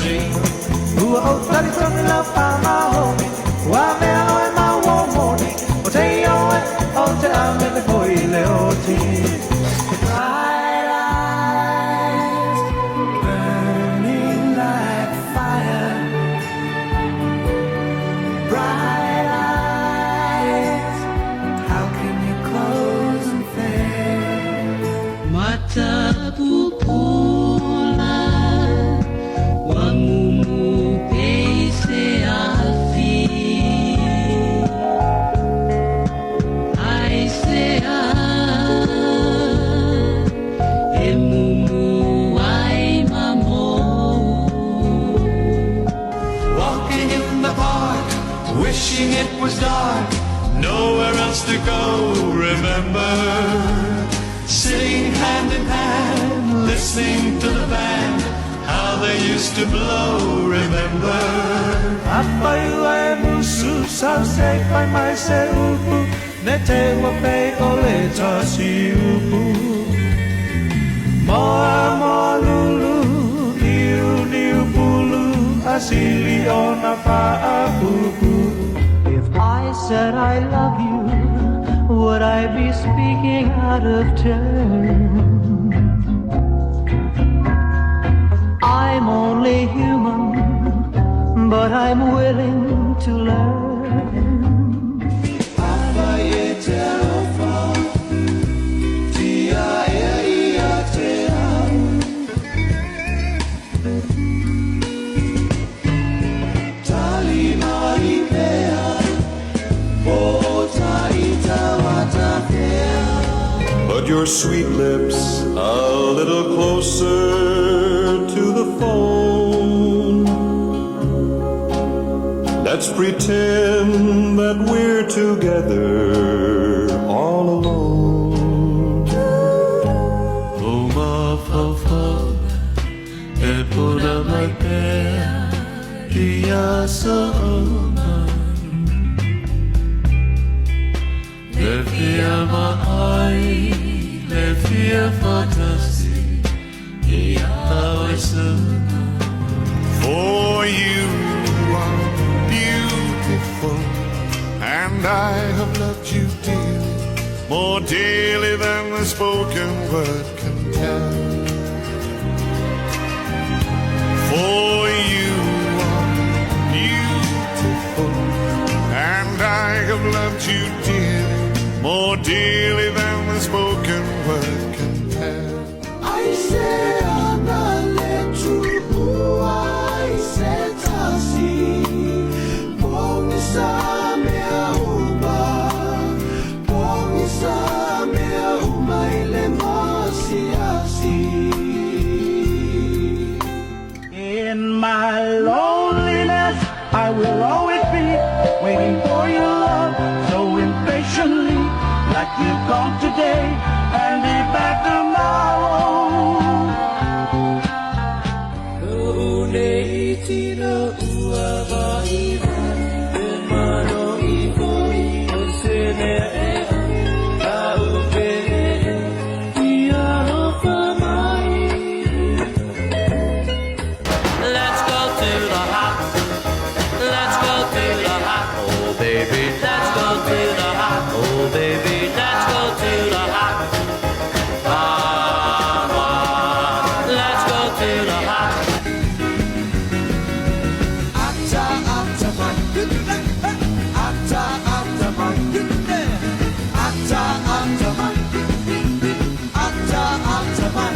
sing. Who owes that is on love by my homie. Why may I owe my warm morning? O te oe, o te ame te koi leo ti. Bright eyes, burning like fire. Bright eyes, how can you close and fade? Mata pupula, wamumu pese afi. Ai se a, emumu ai mamo. Walking in the park, wishing it was dark, nowhere else to go, remember. Sitting hand in hand, listening to the band, how they used to blow, remember. Apayu ai musu, sao se pai mai se upu, ne te wape ole tosi upu. Moa moa lulu, niu niu bulu, asili ona pa'apupu. If I said I love you, would I be speaking out of turn? I'm only human, but I'm willing to learn. Put your sweet lips a little closer to the phone. Let's pretend that we're together all alone. Uma fofo, e pura mai pe, dia sama. Le fia mai, le fia fantasy, e awesome. For you are beautiful, and I have loved you dearly, more dearly than the spoken word can tell. For you are beautiful, and I have loved you dearly, more dearly than the spoken word can tell. I say I'm not let you, I said I'll see. Pongisa mea uma ile masi asi. In my loneliness, I will always be waiting for your love so impatiently, like you've gone today and be back tomorrow. Let's go to the hop. Let's go to the hop. Oh baby, let's go to the hop. Oh baby, let's go to the hop. Come on, let's go to the hop. Atta atta man, atta atta man, atta atta man, atta atta man.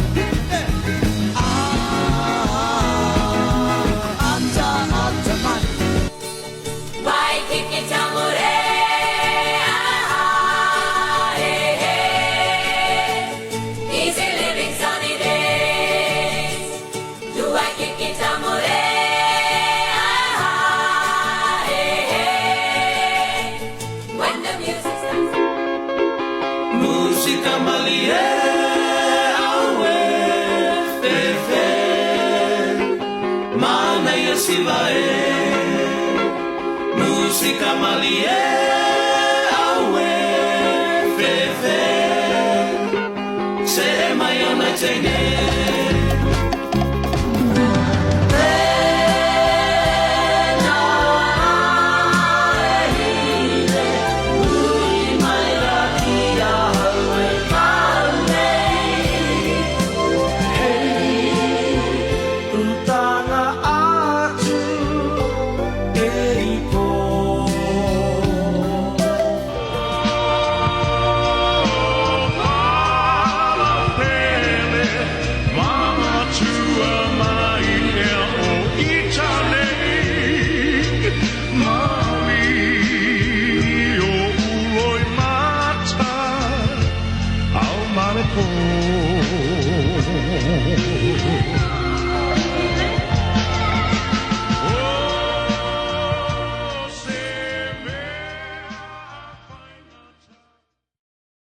Waikiki Tamure, hey, hey. Easy living sunny days. Do Waikiki Tamure, hey, hey. When the music starts. Música malie, awe, fefe, mana yasivae. Música malie.